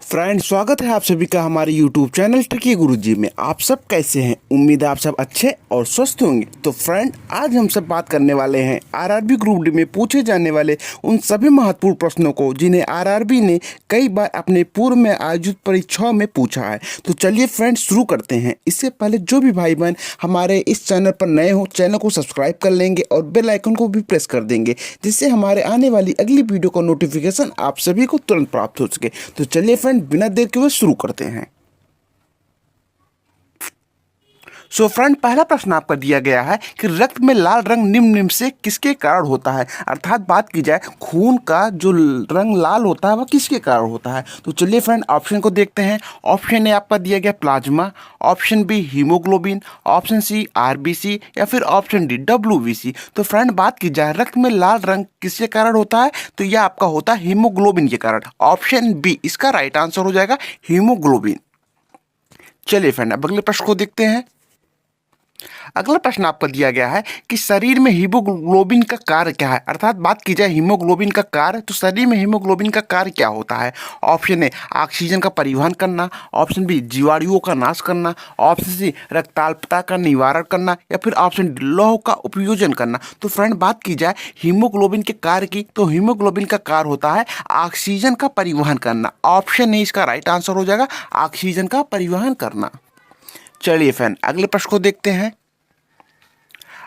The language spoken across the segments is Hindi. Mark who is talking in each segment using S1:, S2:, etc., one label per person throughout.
S1: फ्रेंड, स्वागत है आप सभी का हमारे YouTube चैनल ट्रिकी गुरुजी में। आप सब कैसे हैं? उम्मीद है आप सब अच्छे और स्वस्थ होंगे। तो फ्रेंड, आज हम सब बात करने वाले हैं आरआरबी ग्रुप डी में पूछे जाने वाले उन सभी महत्वपूर्ण प्रश्नों को जिन्हें आरआरबी ने कई बार अपने पूर्व में आयोजित परीक्षाओं में पूछा है। तो चलिए फ्रेंड, शुरू करते हैं। इससे पहले जो भी भाई बहन हमारे इस चैनल पर नए हो, चैनल को सब्सक्राइब कर लेंगे और बेल आइकन को भी प्रेस कर देंगे, जिससे हमारे आने वाली अगली वीडियो का नोटिफिकेशन आप सभी को तुरंत प्राप्त हो सके। तो चलिए फ्रेंड, बिना देर के हुए शुरू करते हैं। सो फ्रेंड, पहला प्रश्न आपका दिया गया है कि रक्त में लाल रंग निम्न से किसके कारण होता है। अर्थात बात की जाए खून का जो रंग लाल होता है वह किसके कारण होता है। तो चलिए फ्रेंड, ऑप्शन को देखते हैं। ऑप्शन ए आपका दिया गया plasma, option B haemoglobin, option C RBC या फिर ऑप्शन डी डब्ल्यूबीसी। तो फ्रेंड, बात की जाए रक्त में लाल रंग किसके कारण होता है, तो यह आपका होता है हीमोग्लोबिन के कारण। ऑप्शन बी इसका राइट आंसर हो जाएगा, हीमोग्लोबिन। चलिए फ्रेंड, अब अगले प्रश्न को देखते हैं। अगला प्रश्न आपको दिया गया है कि शरीर में हीमोग्लोबिन का कार्य क्या है। अर्थात बात की जाए हीमोग्लोबिन का कार्य, तो शरीर में हीमोग्लोबिन का कार्य क्या होता है। ऑप्शन ए ऑक्सीजन का परिवहन करना, ऑप्शन बी जीवाणुओं का नाश करना, ऑप्शन सी रक्ताल्पता का निवारण करना या फिर ऑप्शन डी लौह का उपयोजन करना। तो फ्रेंड, बात की जाए हीमोग्लोबिन के कार्य की, तो हीमोग्लोबिन का कार्य होता है ऑक्सीजन का परिवहन करना। ऑप्शन ए इसका राइट आंसर हो जाएगा, ऑक्सीजन का परिवहन करना। चलिए फ्रेंड, अगले प्रश्न को देखते हैं।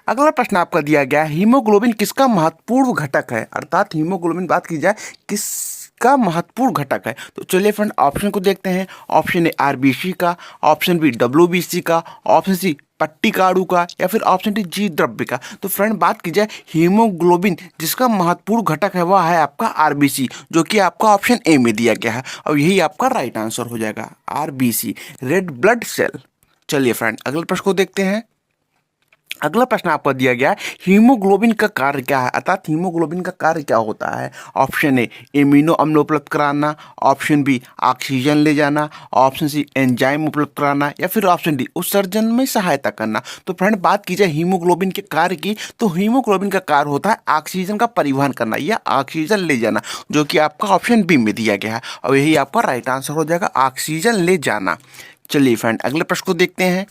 S1: अगला प्रश्न आपका दिया गया है हीमोग्लोबिन किसका महत्वपूर्ण घटक है। अर्थात हीमोग्लोबिन बात की जाए किसका महत्वपूर्ण घटक है। तो चलिए फ्रेंड, ऑप्शन को देखते हैं। ऑप्शन ए आरबीसी का, ऑप्शन बी डब्ल्यूबीसी का, ऑप्शन सी पट्टिकाडु का या फिर ऑप्शन डी जी द्रव्य का। तो फ्रेंड, बात की जाए हीमोग्लोबिन जिसका महत्वपूर्ण घटक है वह है आपका आरबीसी, जो कि आपका ऑप्शन ए में दिया गया है और यही आपका राइट आंसर हो जाएगा, आरबीसी, रेड ब्लड सेल। चलिए फ्रेंड, अगले प्रश्न को देखते हैं। अगला प्रश्न आपको दिया गया है हीमोग्लोबिन का कार्य क्या है। अर्थात हीमोग्लोबिन का कार्य क्या होता है। ऑप्शन ए एमिनो अम्ल उपलब्ध कराना, ऑप्शन बी ऑक्सीजन ले जाना, ऑप्शन सी एंजाइम उपलब्ध कराना या फिर ऑप्शन डी उत्सर्जन में सहायता करना। तो फ्रेंड, बात की जाए हीमोग्लोबिन के कार्य की, तो हीमोग्लोबिन का कार्य होता है ऑक्सीजन का परिवहन करना या ऑक्सीजन ले जाना, जो कि आपका ऑप्शन बी में दिया गया है और यही आपका राइट आंसर हो जाएगा, ऑक्सीजन ले जाना। चलिए फ्रेंड, अगले प्रश्न को देखते हैं।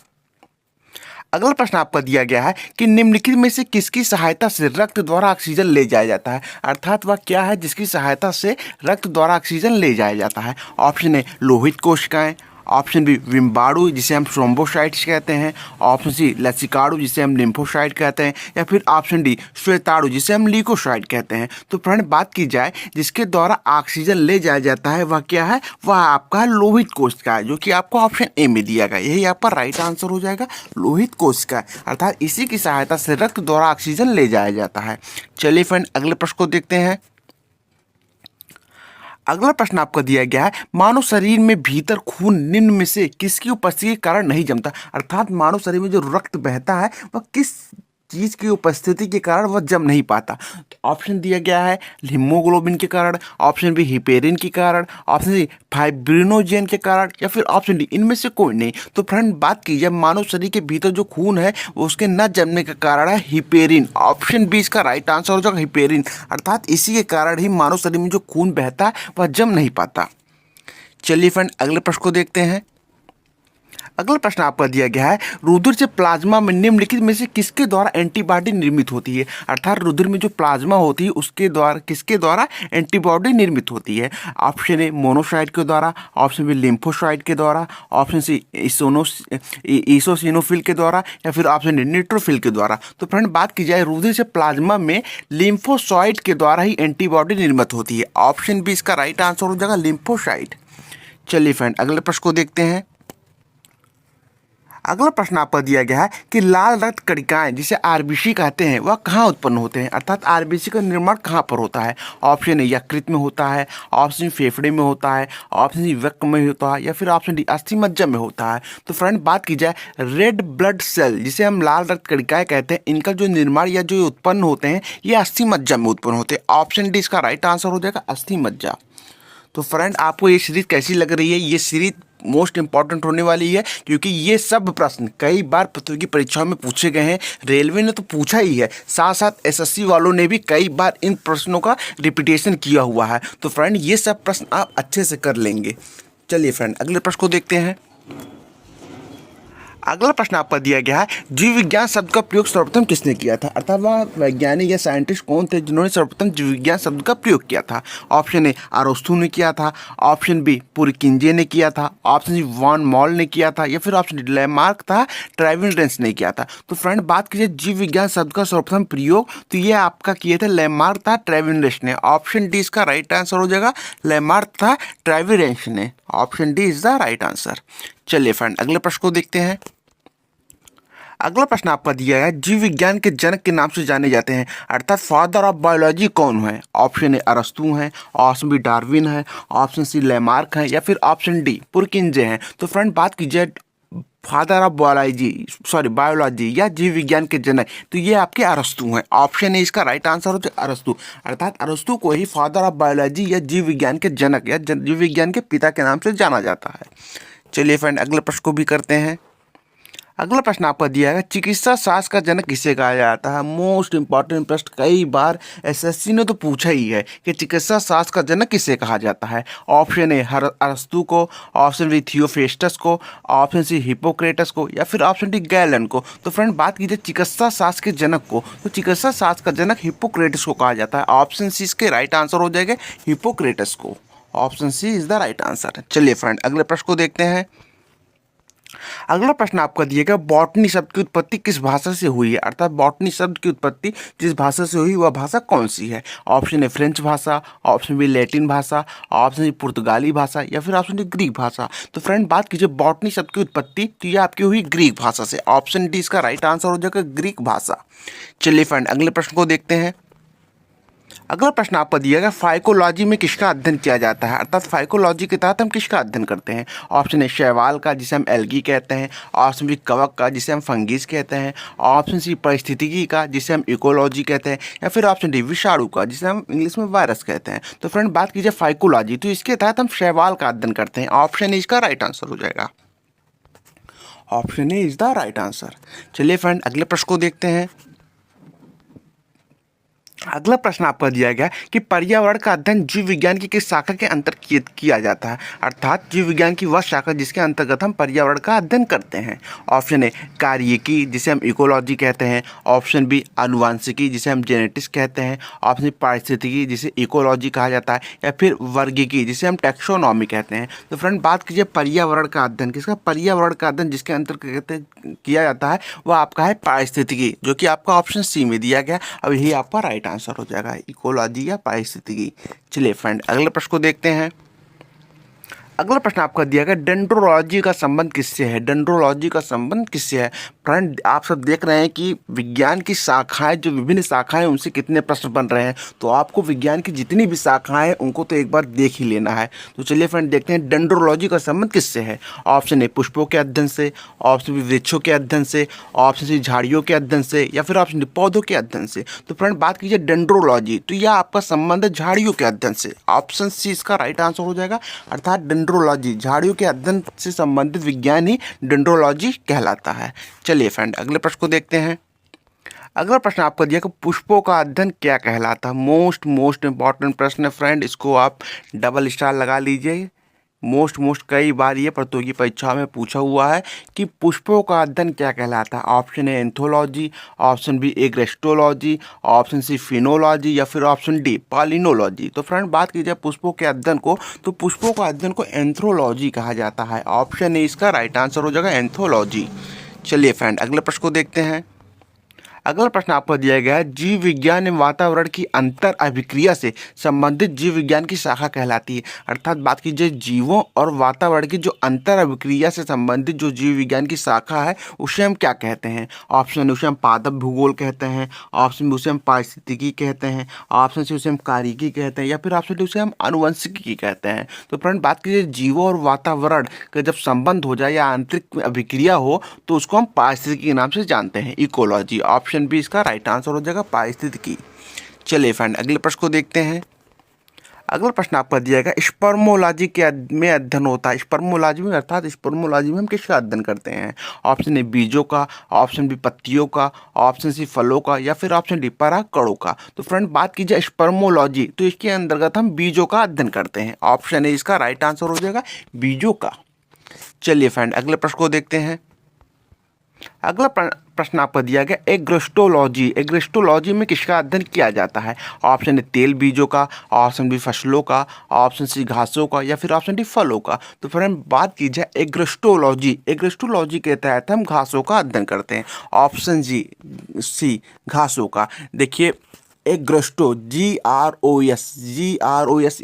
S1: अगला प्रश्न आपका दिया गया है कि निम्नलिखित में से किसकी सहायता से रक्त द्वारा ऑक्सीजन ले जाया जाता है। अर्थात वह क्या है जिसकी सहायता से रक्त द्वारा ऑक्सीजन ले जाया जाता है। ऑप्शन ए लोहित कोशिकाएं, ऑप्शन बी विम्बाणु जिसे हम थ्रोम्बोसाइट्स कहते हैं, ऑप्शन सी लसिकाणु जिसे हम लिम्फोसाइट कहते हैं या फिर ऑप्शन डी श्वेताणु जिसे हम ल्यूकोसाइट कहते हैं। तो फ्रेंड, बात की जाए जिसके द्वारा ऑक्सीजन ले जाया जाता है वह क्या है, वह आपका लोहित कोशिका है, जो कि आपको ऑप्शन ए में दिया गया। यही आपका राइट आंसर हो जाएगा, लोहित कोशिका। अर्थात इसी की सहायता से रक्त द्वारा ऑक्सीजन ले जाया जाता है। चलिए फ्रेंड, अगले प्रश्न को देखते हैं। अगला प्रश्न आपको दिया गया है मानव शरीर में भीतर खून निम्न में से किसकी उपस्थिति के कारण नहीं जमता। अर्थात मानव शरीर में जो रक्त बहता है वह किस चीज की उपस्थिति के कारण वह जम नहीं पाता। तो ऑप्शन दिया गया है हीमोग्लोबिन के कारण, ऑप्शन बी हिपेरिन के कारण, ऑप्शन सी फाइब्रिनोजेन के कारण या फिर ऑप्शन डी इनमें से कोई नहीं। तो फ्रेंड, बात की जाए मानव शरीर के भीतर जो खून है वो उसके न जमने का कारण है हिपेरिन। ऑप्शन बी इसका राइट आंसर हो जाएगा, हिपेरिन। अर्थात इसी के कारण ही मानव शरीर में जो खून बहता है वह जम नहीं पाता। चलिए फ्रेंड, अगले प्रश्न को देखते हैं। अगला प्रश्न आपका दिया गया है रुधिर से प्लाज्मा में निम्नलिखित में से किसके द्वारा एंटीबॉडी निर्मित होती है। अर्थात रुधिर में जो प्लाज्मा होती है उसके द्वारा किसके द्वारा एंटीबॉडी निर्मित होती है। ऑप्शन ए मोनोसाइट के द्वारा, ऑप्शन बी लिम्फोसाइट के द्वारा, ऑप्शन सी ईसोसिनोफिल के द्वारा या फिर ऑप्शन डी न्यूट्रोफिल के द्वारा। तो फ्रेंड, बात की जाए रुधिर से प्लाज्मा में लिम्फोसाइट के द्वारा ही एंटीबॉडी निर्मित होती है। ऑप्शन बी इसका राइट आंसर हो जाएगा, लिम्फोसाइट। चलिए फ्रेंड, अगले प्रश्न को देखते हैं। अगला प्रश्न आपका दिया गया है कि लाल रक्त कणिकाएं जिसे आरबीसी कहते हैं वह कहाँ उत्पन्न होते हैं। अर्थात आरबीसी का निर्माण कहाँ पर होता है। ऑप्शन ए यकृत में होता है, ऑप्शन फेफड़े में होता है, ऑप्शन सी वृक्क में होता है या फिर ऑप्शन डी अस्थि मज्जा में होता है। तो फ्रेंड, बात की जाए रेड ब्लड सेल जिसे हम लाल रक्त कणिकाएं कहते हैं, इनका जो निर्माण या जो उत्पन्न होते हैं ये अस्थि मज्जा में उत्पन्न होते हैं। ऑप्शन डी इसका राइट आंसर हो जाएगा, अस्थि मज्जा। तो फ्रेंड, आपको ये सीरीज कैसी लग रही है। ये सीरीज मोस्ट इंपॉर्टेंट होने वाली है क्योंकि ये सब प्रश्न कई बार प्रतियोगी परीक्षाओं में पूछे गए हैं। रेलवे ने तो पूछा ही है, साथ साथ एसएससी वालों ने भी कई बार इन प्रश्नों का रिपीटेशन किया हुआ है। तो फ्रेंड, ये सब प्रश्न आप अच्छे से कर लेंगे। चलिए फ्रेंड अगले प्रश्न को देखते हैं। अगला प्रश्न आपका दिया गया है, जीव विज्ञान शब्द का प्रयोग सर्वप्रथम किसने किया था? अर्थात वह वैज्ञानिक या साइंटिस्ट कौन थे जिन्होंने सर्वप्रथम जीव विज्ञान शब्द का प्रयोग किया था? ऑप्शन ए अरस्तु ने किया था, ऑप्शन बी पुरकिंजे ने किया था, ऑप्शन सी वॉन मॉल ने किया था, या फिर ऑप्शन डी लैमार्क था ट्रेविडेंस ने किया था। तो फ्रेंड बात कीजिए जीव विज्ञान शब्द का सर्वप्रथम प्रयोग, तो ये आपका किए थे लैमार्क था ट्रेविडेंस ने। ऑप्शन डी इसका राइट आंसर हो जाएगा, लैमार्क था ट्रेविडेंस ने। Option D is the right answer. चलिए फ्रेंड अगले प्रश्न को देखते हैं। अगला प्रश्न आपका दिया है, जीव विज्ञान के जनक के नाम से जाने जाते हैं, अर्थात फादर ऑफ बायोलॉजी कौन है? ऑप्शन ए अरस्तु हैं, ऑप्शन बी डार्विन है, ऑप्शन सी लैमार्क है, या फिर ऑप्शन डी पुरकिंजे हैं। तो फ्रेंड बात कीजिए फादर ऑफ बायोलॉजी या जीव विज्ञान के जनक, तो ये आपके अरस्तु हैं। ऑप्शन ए इसका राइट आंसर हो जाए अरस्तु, अर्थात अरस्तु को ही फादर ऑफ बायोलॉजी या जीव विज्ञान के जनक या जीव विज्ञान के पिता के नाम से जाना जाता है। चलिए फ्रेंड अगले प्रश्न को भी करते हैं। अगला प्रश्न आपका दिया है, चिकित्सा शास्त्र का जनक किसे कहा जाता है? मोस्ट इंपॉर्टेंट प्रश्न, कई बार एसएससी ने तो पूछा ही है कि चिकित्सा शास्त्र का जनक किसे कहा जाता है। ऑप्शन ए अरस्तु को, ऑप्शन बी थियोफेस्टस को, ऑप्शन सी हिपोक्रेटस को, या फिर ऑप्शन डी गैलन को। तो फ्रेंड बात कीजिए चिकित्सा शास्त्र के जनक को, तो चिकित्सा शास्त्र का जनक हिपोक्रेटस को कहा जाता है। ऑप्शन सी इसके राइट आंसर हो जाएगा, हिपोक्रेटस को। Option C is the right answer. चलिए फ्रेंड अगले प्रश्न को देखते हैं। अगला प्रश्न आपका दिएगा, बॉटनी शब्द की उत्पत्ति किस भाषा से हुई है? अर्थात बॉटनी शब्द की उत्पत्ति जिस भाषा से हुई वह भाषा कौन सी है? ऑप्शन ए फ्रेंच भाषा, ऑप्शन बी लैटिन भाषा, ऑप्शन सी पुर्तगाली भाषा, या फिर ऑप्शन डी ग्रीक भाषा। तो फ्रेंड बात कीजिए बॉटनी शब्द की उत्पत्ति, तो ये आपकी हुई ग्रीक भाषा से। ऑप्शन डी इसका राइट आंसर हो जाएगा, ग्रीक भाषा। चलिए फ्रेंड अगले प्रश्न को देखते हैं। अगला प्रश्न आपको दिया गया, फाइकोलॉजी में किसका अध्ययन किया जाता है? अर्थात फाइकोलॉजी के तहत हम किसका अध्ययन करते हैं? ऑप्शन ए शैवाल का, जिसे हम एल्गी कहते हैं, ऑप्शन बी कवक का, जिसे हम फंगिस कहते हैं, ऑप्शन सी परिस्थितिकी का, जिसे हम इकोलॉजी कहते हैं, या फिर ऑप्शन डी विषाणु का, जिसे हम इंग्लिश में वायरस कहते हैं। तो फ्रेंड बात कीजिए फाइकोलॉजी, तो इसके तहत हम शैवाल का अध्ययन करते हैं। ऑप्शन ए इसका राइट आंसर हो जाएगा, option A is the right answer. चलिए फ्रेंड अगले प्रश्न को देखते हैं। अगला प्रश्न आपको दिया गया कि पर्यावरण का अध्ययन जीव विज्ञान की किस शाखा के अंतर्गत किया जाता है? अर्थात जीव विज्ञान की वह शाखा जिसके अंतर्गत हम पर्यावरण का अध्ययन करते हैं। ऑप्शन ए कार्यिकी, जिसे हम इकोलॉजी कहते हैं, ऑप्शन बी आनुवांशिकी, जिसे हम जेनेटिक्स कहते हैं, ऑप्शन सी पारिस्थितिकी, जिसे इकोलॉजी कहा जाता है, या फिर वर्गीकी, जिसे हम टैक्सोनॉमी कहते हैं। तो फ्रेंड बात कीजिए पर्यावरण का अध्ययन किसका? पर्यावरण का अध्ययन जिसके अंतर्गत किया जाता है वह आपका है पारिस्थितिकी, जो कि आपका ऑप्शन सी में दिया गया। अब यही आपका राइट आंसर हो जाएगा, इकोलॉजी या पारिस्थितिकी। चलिए फ्रेंड अगले प्रश्न को देखते हैं। अगला प्रश्न आपका दिया गया, डेंड्रोलॉजी का संबंध किससे है? डेंड्रोलॉजी का संबंध किससे है? फ्रेंड आप सब देख रहे हैं कि विज्ञान की शाखाएं, जो विभिन्न शाखाएं, उनसे कितने प्रश्न बन रहे हैं। तो आपको विज्ञान की जितनी भी शाखाएं हैं उनको तो एक बार देख ही लेना है। तो चलिए फ्रेंड देखते हैं डेंड्रोलॉजी का संबंध किससे है। ऑप्शन ए पुष्पों के अध्ययन से, ऑप्शन बी वृक्षों के अध्ययन से, ऑप्शन सी झाड़ियों के अध्ययन से, या फिर ऑप्शन डी पौधों के अध्ययन से। तो फ्रेंड बात कीजिए डेंड्रोलॉजी, तो यह आपका संबंध है झाड़ियों के अध्ययन से। ऑप्शन सी इसका राइट आंसर हो जाएगा, अर्थात डेंड्रोलॉजी, झाड़ियों के अध्ययन से संबंधित विज्ञान ही डेंड्रोलॉजी कहलाता है। चलिए फ्रेंड अगले प्रश्न को देखते हैं। अगला प्रश्न आपको दिया कि पुष्पों का अध्ययन क्या कहलाता है? मोस्ट इंपॉर्टेंट प्रश्न है फ्रेंड, इसको आप डबल स्टार लगा लीजिए। मोस्ट कई बार ये प्रतियोगी परीक्षा में पूछा हुआ है कि पुष्पों का अध्ययन क्या कहलाता है। Option A anthology, option B agrostology, option C phenology, या फिर ऑप्शन डी पॉलिनोलॉजी। तो फ्रेंड बात की जाए पुष्पों के अध्ययन को, तो पुष्पों का अध्ययन को एंथ्रोलॉजी कहा जाता है। ऑप्शन ए इसका राइट आंसर हो जाएगा, एंथोलॉजी। चलिए फ्रेंड अगले प्रश्न को देखते हैं। अगला प्रश्न आपको दिया गया है, जीव विज्ञान एवं वातावरण की अंतर अभिक्रिया से संबंधित जीव विज्ञान की शाखा कहलाती है। अर्थात बात कीजिए जीवों और वातावरण की जो अंतर अभिक्रिया से संबंधित जो जीव विज्ञान की शाखा है उसे हम क्या कहते हैं? ऑप्शन उसे हम पादप भूगोल कहते हैं, ऑप्शन बी उसे हम पारिस्थितिकी कहते हैं, ऑप्शन सी उसे हम कार्यिकी कहते हैं, या फिर ऑप्शन डी उसे हम आनुवंशिकी कहते हैं। तो फ्रेंड बात कीजिए जीवों और वातावरण का जब संबंध हो जाए या आंतरिक अभिक्रिया हो तो उसको हम पारिस्थितिकी के नाम से जानते हैं, इकोलॉजी। ऑप्शन बी इसका राइट आंसर हो जाएगा, पारिस्थितिकी। चलिए फ्रेंड अगले प्रश्न को देखते हैं। अगला प्रश्न आपका दिया गया स्पर्मोलॉजी के में अध्ययन होता है। स्पर्मोलॉजी में अर्थात स्पर्मोलॉजी में हम किसका अध्ययन करते हैं? ऑप्शन ए बीजों का, ऑप्शन बी पत्तियों का, ऑप्शन सी फलों का, या फिर ऑप्शन डी परागकणों का। तो फ्रेंड बात की जाए स्पर्मोलॉजी तो इसके अंतर्गत हम बीजों का अध्ययन करते हैं। ऑप्शन ए इसका राइट आंसर हो जाएगा बीजों का। चलिए फ्रेंड अगले प्रश्न को देखते हैं। अगला प्रश्न आपको दिया गया एग्रोस्टोलॉजी। एग्रोस्टोलॉजी में किसका अध्ययन किया जाता है? ऑप्शन ए तेल बीजों का, ऑप्शन बी फसलों का, ऑप्शन सी घासों का, या फिर ऑप्शन डी फलों का। तो फ्रेंड बात की जाए एग्रोस्टोलॉजी, एग्रोस्टोलॉजी के तहत हम घासों का अध्ययन करते हैं। ऑप्शन सी घासों का। देखिए एग्रोस्टो GROS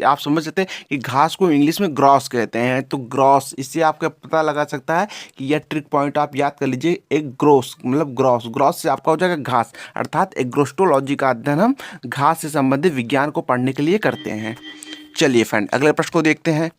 S1: आप समझ सकते हैं कि घास को इंग्लिश में ग्रॉस कहते हैं। तो ग्रॉस, इससे आपका पता लगा सकता है कि यह ट्रिक पॉइंट आप याद कर लीजिए। एक ग्रोस मतलब ग्रॉस, ग्रॉस से आपका हो जाएगा घास, अर्थात एग्रोस्टोलॉजी का अध्ययन हम घास से संबंधित विज्ञान को पढ़ने के लिए करते हैं। चलिए फ्रेंड अगले प्रश्न को देखते हैं।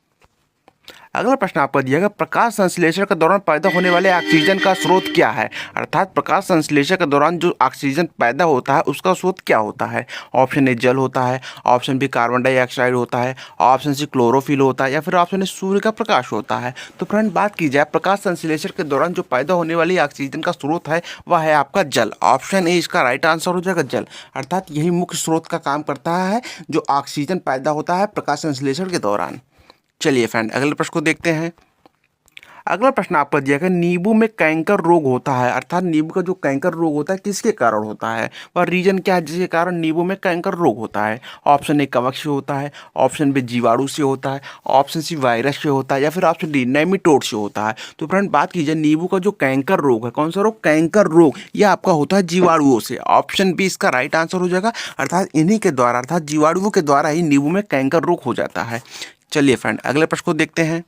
S1: अगला प्रश्न आपको दिया गया प्रकाश संश्लेषण के दौरान पैदा होने वाले ऑक्सीजन का स्रोत क्या है? अर्थात प्रकाश संश्लेषण के दौरान जो ऑक्सीजन पैदा होता है उसका स्रोत क्या होता है? ऑप्शन ए जल होता है, ऑप्शन बी कार्बन डाइऑक्साइड होता है, ऑप्शन सी क्लोरोफिल होता है, या फिर ऑप्शन ए सूर्य का प्रकाश होता है। तो फ्रेंड बात की जाए प्रकाश संश्लेषण के दौरान जो पैदा होने वाली ऑक्सीजन का स्रोत है वह है आपका जल। ऑप्शन ए इसका राइट आंसर हो जाएगा जल, अर्थात यही मुख्य स्रोत का काम करता है जो ऑक्सीजन पैदा होता है प्रकाश संश्लेषण के दौरान। चलिए फ्रेंड अगले प्रश्न को देखते हैं। अगला प्रश्न आपको दिया गया नींबू में कैंकर रोग होता है। अर्थात नींबू का जो कैंकर रोग होता है किसके कारण होता है? वह रीजन क्या है जिसके कारण नींबू में कैंकर रोग होता है? ऑप्शन ए कवक से होता है, ऑप्शन बी जीवाणु से होता है, ऑप्शन सी वायरस से होता है, या फिर ऑप्शन डी नेमेटोड से होता है। तो फ्रेंड बात कीजिए नींबू का जो कैंकर रोग है, कौन सा रोग? कैंकर रोग, यह आपका होता है जीवाणुओं से। ऑप्शन बी इसका राइट आंसर हो जाएगा, अर्थात इन्हीं के द्वारा अर्थात जीवाणुओं के द्वारा ही नींबू में कैंकर रोग हो जाता है। चलिए फ्रेंड अगले प्रश्न को देखते हैं।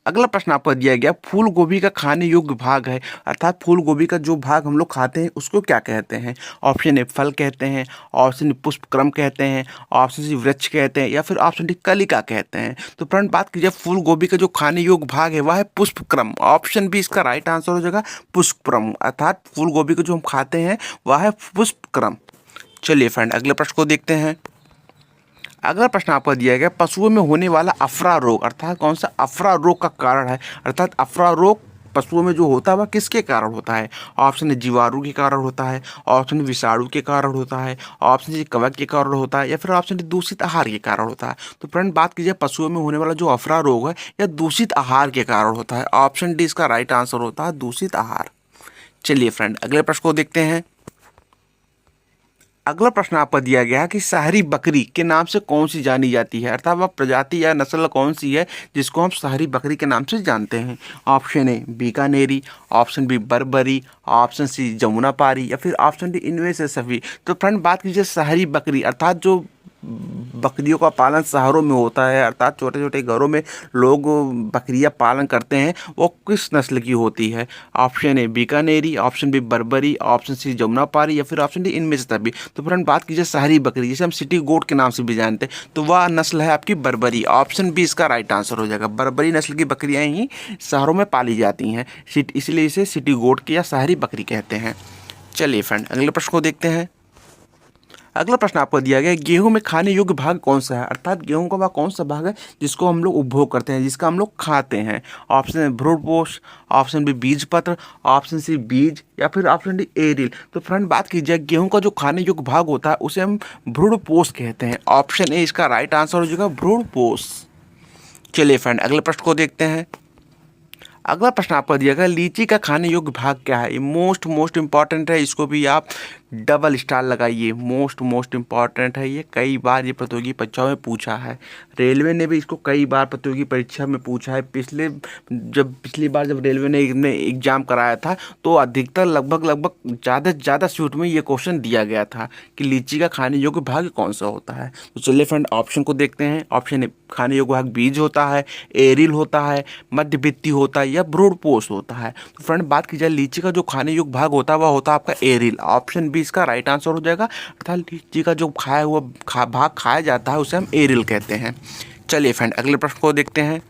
S1: अगला प्रश्न आपको दिया गया फूल गोभी का खाने योग्य भाग है। अर्थात फूल गोभी का जो भाग हम लोग खाते हैं उसको क्या कहते हैं? ऑप्शन ए फल कहते हैं, ऑप्शन डी पुष्पक्रम कहते हैं, ऑप्शन सी वृक्ष कहते हैं, या फिर ऑप्शन डी कलिका कहते हैं। तो फ्रेंड बात कीजिए फूल गोभी का जो खाने योग्य भाग है वह है पुष्पक्रम। ऑप्शन बी इसका राइट आंसर हो जाएगा पुष्पक्रम, अर्थात फूल गोभी को जो हम खाते हैं वह है पुष्पक्रम। चलिए फ्रेंड अगले प्रश्न को देखते हैं। अगला प्रश्न आपको दिया गया पशुओं में होने वाला अफरा रोग। अर्थात कौन सा अफरा रोग का कारण है? अर्थात अफरा रोग पशुओं में जो होता है वह किसके कारण होता है? ऑप्शन ए जीवाणु के कारण होता है, ऑप्शन विषाणु के कारण होता है, ऑप्शन सी कवक के कारण होता है, या फिर ऑप्शन डी दूषित आहार के कारण होता है। तो फ्रेंड बात कीजिए पशुओं में होने वाला जो अफरा रोग है यह दूषित आहार के कारण होता है। ऑप्शन डी इसका राइट आंसर होता है दूषित आहार। चलिए फ्रेंड अगले प्रश्न को देखते हैं। अगला प्रश्न आपको दिया गया है कि शहरी बकरी के नाम से कौन सी जानी जाती है? अर्थात वह प्रजाति या नस्ल कौन सी है जिसको हम शहरी बकरी के नाम से जानते हैं? ऑप्शन ए बीकानेरी, ऑप्शन बी बर्बरी, ऑप्शन सी जमुनापारी, या फिर ऑप्शन डी इनमें से सभी। तो फ्रेंड बात कीजिए शहरी बकरी अर्थात जो बकरियों का पालन शहरों में होता है, अर्थात छोटे छोटे घरों में लोग बकरियां पालन करते हैं, वो किस नस्ल की होती है? ऑप्शन ए बीकानेरी, ऑप्शन बी बर्बरी, ऑप्शन सी जमुनापारी, या फिर ऑप्शन डी इनमें से सभी। तो फ्रेंड बात कीजिए शहरी बकरी जिसे हम सिटी गोट के नाम से भी जानते हैं तो वह नस्ल है आपकी बर्बरी। ऑप्शन बी इसका राइट आंसर हो जाएगा। बर्बरी नस्ल की बकरियां ही शहरों में पाली जाती हैं, इसलिए इसे सिटी गोट की या शहरी बकरी कहते हैं। चलिए फ्रेंड अगले प्रश्न को देखते हैं। अगला प्रश्न आपको दिया गया गेहूं में खाने योग्य भाग कौन सा है? अर्थात गेहूं का वह कौन सा भाग है जिसको हम लोग उपभोग करते हैं, जिसका हम लोग खाते हैं? ऑप्शन है भ्रूणपोष, ऑप्शन बी बीज पत्र, ऑप्शन सी बीज, या फिर ऑप्शन डी एरिल। तो फ्रेंड बात कीजिए गेहूं का जो खाने योग्य भाग होता है उसे हम भ्रूणपोष कहते हैं। ऑप्शन ए इसका राइट आंसर हो जाएगा भ्रूणपोष। चलिए फ्रेंड अगले प्रश्न को देखते हैं। अगला प्रश्न आपको दिया गया लीची का खाने योग्य भाग क्या है? ये मोस्ट इंपॉर्टेंट है, इसको भी आप डबल स्टार लगाइए। मोस्ट इंपॉर्टेंट है ये, कई बार ये प्रतियोगी परीक्षाओं में पूछा है। रेलवे ने भी इसको कई बार प्रतियोगी परीक्षा में पूछा है। पिछली बार जब रेलवे ने एग्जाम कराया था तो अधिकतर लगभग ज़्यादा से ज़्यादा सीट में ये क्वेश्चन दिया गया था कि लीची का खाने योग्य भाग कौन सा होता है। तो चलिए फ्रेंड ऑप्शन को देखते हैं। ऑप्शन ए खाने योग्य भाग बीज होता है, एरिल होता है, मध्यवित्ती होता है, या भ्रूणपोष होता है। तो फ्रेंड बात की जाए लीची का जो खाने योग्य भाग होता है वह होता है आपका एरिल। ऑप्शन बी इसका राइट आंसर हो जाएगा, अर्थात लीची का जो खाया हुआ भाग खाया जाता है उसे हम एरिल कहते हैं। चलिए फ्रेंड अगले प्रश्न को देखते हैं।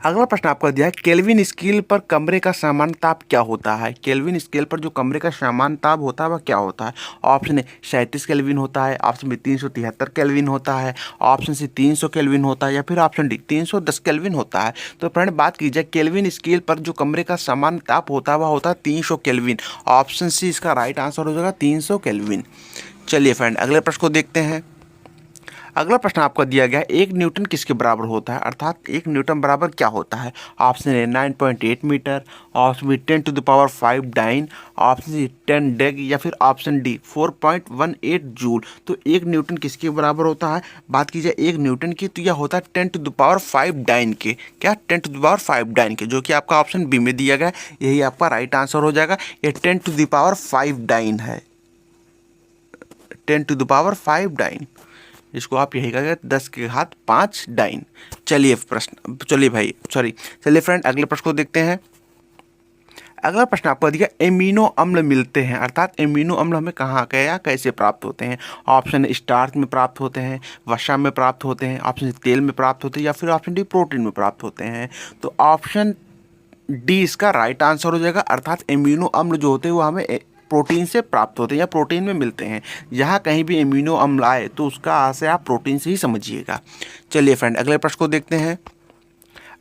S1: अगला प्रश्न आपका दिया है केल्विन स्केल पर कमरे का सामान्य ताप क्या होता है। केल्विन स्केल पर जो कमरे का सामान्य ताप होता है वह क्या होता है। ऑप्शन ए 37 केल्विन होता है, ऑप्शन बी 373 केल्विन होता है, ऑप्शन सी 300 केल्विन होता है या फिर ऑप्शन डी 310 केल्विन होता है। तो फ्रेंड बात की जाए केल्विन स्केल पर जो कमरे का सामान्य ताप होता है वह होता है 300 केल्विन। ऑप्शन सी इसका राइट आंसर हो जाएगा 300 केल्विन। चलिए फ्रेंड अगले प्रश्न को देखते हैं। अगला प्रश्न आपको दिया गया है 1 न्यूटन किसके बराबर होता है, अर्थात 1 न्यूटन बराबर क्या होता है। Option A 9.8 metre, option B 10⁵ dyne, option C 10 डेग या फिर ऑप्शन डी 4.18 जूल। तो 1 न्यूटन किसके बराबर होता है। बात की जाए 1 न्यूटन की तो यह होता है 10⁵ डाइन के, क्या 10⁵ डाइन के, जो कि आपका ऑप्शन बी में दिया गया है। यही आपका राइट आंसर हो जाएगा। ये 10⁵ डाइन है, 10⁵ डाइन, इसको आप यही कहेंगे 10⁵ डाइन। चलिए फ्रेंड अगले प्रश्न को देखते हैं। अगला प्रश्न आपको दिया एमिनो अम्ल मिलते हैं, अर्थात एमिनो अम्ल हमें कहाँ क्या कैसे प्राप्त होते हैं। ऑप्शन स्टार्च में प्राप्त होते हैं, वसा में प्राप्त होते हैं, ऑप्शन तेल में प्राप्त होते हैं या फिर ऑप्शन डी प्रोटीन में प्राप्त होते हैं। तो ऑप्शन डी इसका राइट आंसर हो जाएगा, अर्थात एमिनो अम्ल जो होते हैं वो हमें प्रोटीन से प्राप्त होते हैं या प्रोटीन में मिलते हैं। जहाँ कहीं भी एमिनो अम्ल आए तो उसका आशय आप प्रोटीन से ही समझिएगा। चलिए फ्रेंड अगले प्रश्न को देखते हैं।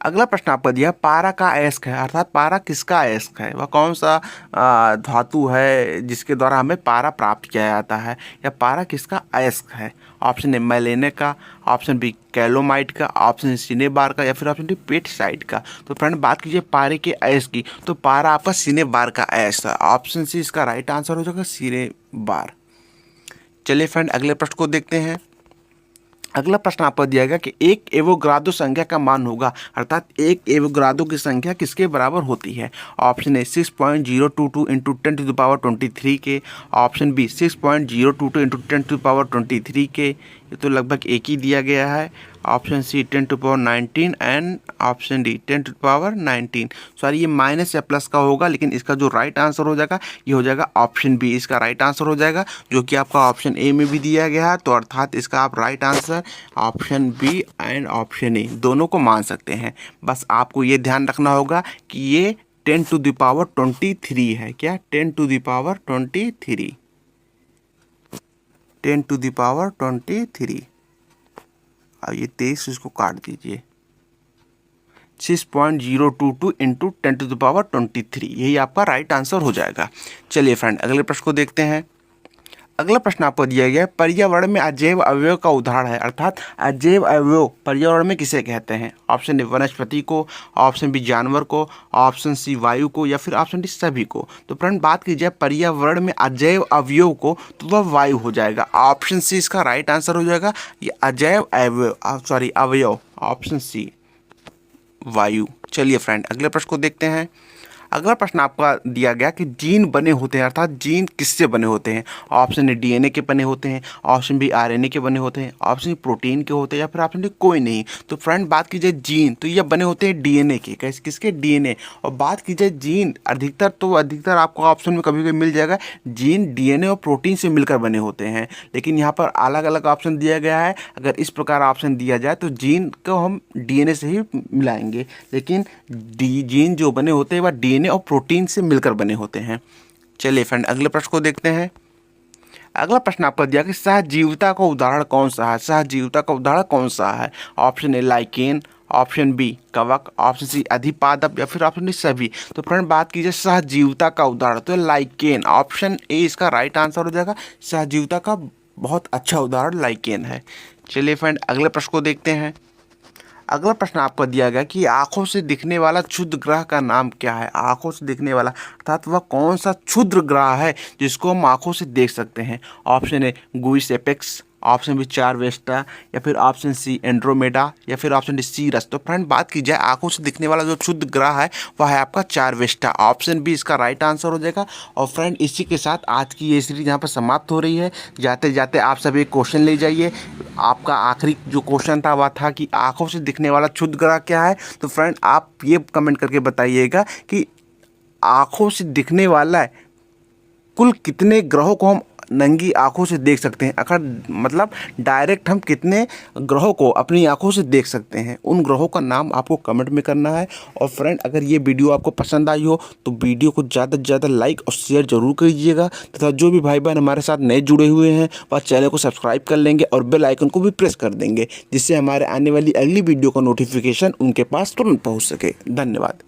S1: अगला प्रश्न आपका दिया पारा का अयस्क है, अर्थात पारा किसका अयस्क है, वह कौन सा धातु है जिसके द्वारा हमें पारा प्राप्त किया जाता है, या पारा किसका अयस्क है। ऑप्शन ए मैलेने का, ऑप्शन बी कैलोमाइट का, ऑप्शन सी सिनेबार का या फिर ऑप्शन डी पेटिसाइट का। तो फ्रेंड बात कीजिए पारे के अयस्क की, तो पारा आपका सिनेबार का अयस्क है। ऑप्शन सी इसका राइट आंसर हो जाएगा सिनेबार। चलिए फ्रेंड अगले प्रश्न को देखते हैं। अगला प्रश्न आपको दिया गया कि एक एवोग्रादो संख्या का मान होगा, अर्थात एक एवोग्रादो की संख्या किसके बराबर होती है। ऑप्शन ए 6.022 इंटू 10⁻23 के, ऑप्शन बी 6.022 इंटू 10⁻23 के, ये तो लगभग एक ही दिया गया है। Option C 10⁻19 and option D 10⁻19। Sorry ये माइनस या प्लस का होगा, लेकिन इसका जो राइट आंसर हो जाएगा ये हो जाएगा ऑप्शन बी, इसका राइट आंसर हो जाएगा, जो कि आपका ऑप्शन ए में भी दिया गया है। तो अर्थात इसका आप right answer option B and option A दोनों को मान सकते हैं। बस आपको ये ध्यान रखना होगा कि ये 10⁻23 है, क्या 10⁻23, 10⁻23। अब ये 23 इसको काट दीजिए, 6.022 इंटू 10⁻23, यही आपका राइट आंसर हो जाएगा। चलिए फ्रेंड अगले प्रश्न को देखते हैं। अगला प्रश्न आपको दिया गया है पर्यावरण में अजैव अवयव का उदाहरण है, अर्थात अजैव अवयव पर्यावरण में किसे कहते हैं। ऑप्शन ए वनस्पति को, ऑप्शन बी जानवर को, ऑप्शन सी वायु को या फिर ऑप्शन डी सभी को। तो फ्रेंड बात की जाए पर्यावरण में अजैव अवयव को तो वह वायु हो जाएगा। ऑप्शन सी इसका राइट आंसर हो जाएगा, ये अजैव अवयव, ऑप्शन सी वायु। चलिए फ्रेंड अगले प्रश्न को देखते हैं। अगला प्रश्न आपका दिया गया कि जीन बने होते हैं, अर्थात जीन किससे बने होते हैं। ऑप्शन ए डीएनए के बने होते हैं, ऑप्शन बी आरएनए के बने होते हैं, ऑप्शन प्रोटीन के होते हैं या फिर ऑप्शन डी कोई नहीं। तो फ्रेंड बात की जाए जीन तो ये बने होते हैं डीएनए के, किसके डीएनए। और बात की जाए जीन अधिकतर आपको ऑप्शन में कभी कभी मिल जाएगा जीन डीएनए और प्रोटीन से मिलकर बने होते हैं, लेकिन यहाँ पर अलग अलग ऑप्शन दिया गया है। अगर इस प्रकार ऑप्शन दिया जाए तो जीन को हम डीएनए से ही मिलाएंगे, लेकिन जीन जो बने होते हैं वह डीएनए और प्रोटीन से मिलकर बने होते हैं। चलिए फ्रेंड अगले प्रश्न को देखते हैं। अगला प्रश्न आपको दिया कि सहजीविता का उदाहरण कौन सा है। सहजीविता का उदाहरण कौन सा है। Option A lichen, option B कवक, ऑप्शन सी अधिपादप या फिर ऑप्शन डी सभी। तो फ्रेंड बात कीजिए सहजीविता का उदाहरण तो लाइकेन, ऑप्शन ए इसका राइट आंसर हो जाएगा। सहजीविता का बहुत अच्छा उदाहरण लाइकेन है। चलिए फ्रेंड अगले प्रश्न को देखते हैं। अगला प्रश्न आपको दिया गया कि आंखों से दिखने वाला क्षुद्र ग्रह का नाम क्या है। आंखों से दिखने वाला अर्थात वह कौन सा क्षुद्र ग्रह है जिसको हम आंखों से देख सकते हैं। ऑप्शन ए गुइस एपेक्स, ऑप्शन बी चारवेस्टा या फिर ऑप्शन सी एंड्रोमेडा या फिर ऑप्शन डी सीरस। तो फ्रेंड बात की जाए आंखों से दिखने वाला जो क्षुद्र ग्रह है वह है आपका चारवेस्टा, ऑप्शन बी इसका राइट आंसर हो जाएगा। और फ्रेंड इसी के साथ आज की ये सीरीज यहाँ पर समाप्त हो रही है। जाते जाते आप सभी एक क्वेश्चन ले जाइए। आपका आखिरी जो क्वेश्चन था वह था कि आंखों से दिखने वाला क्षुद्र ग्रह क्या है। तो फ्रेंड आप ये कमेंट करके बताइएगा कि आंखों से दिखने वाला कुल कितने ग्रहों को हम नंगी आंखों से देख सकते हैं। अगर मतलब डायरेक्ट हम कितने ग्रहों को अपनी आंखों से देख सकते हैं, उन ग्रहों का नाम आपको कमेंट में करना है। और फ्रेंड, अगर ये वीडियो आपको पसंद आई हो तो वीडियो को ज़्यादा से ज़्यादा लाइक और शेयर जरूर कीजिएगा, तथा जो भी भाई बहन हमारे साथ नए जुड़े हुए हैं वह चैनल को सब्सक्राइब कर लेंगे और बेल आइकन को भी प्रेस कर देंगे, जिससे हमारे आने वाली अगली वीडियो का नोटिफिकेशन उनके पास तुरंत पहुँच सके। धन्यवाद।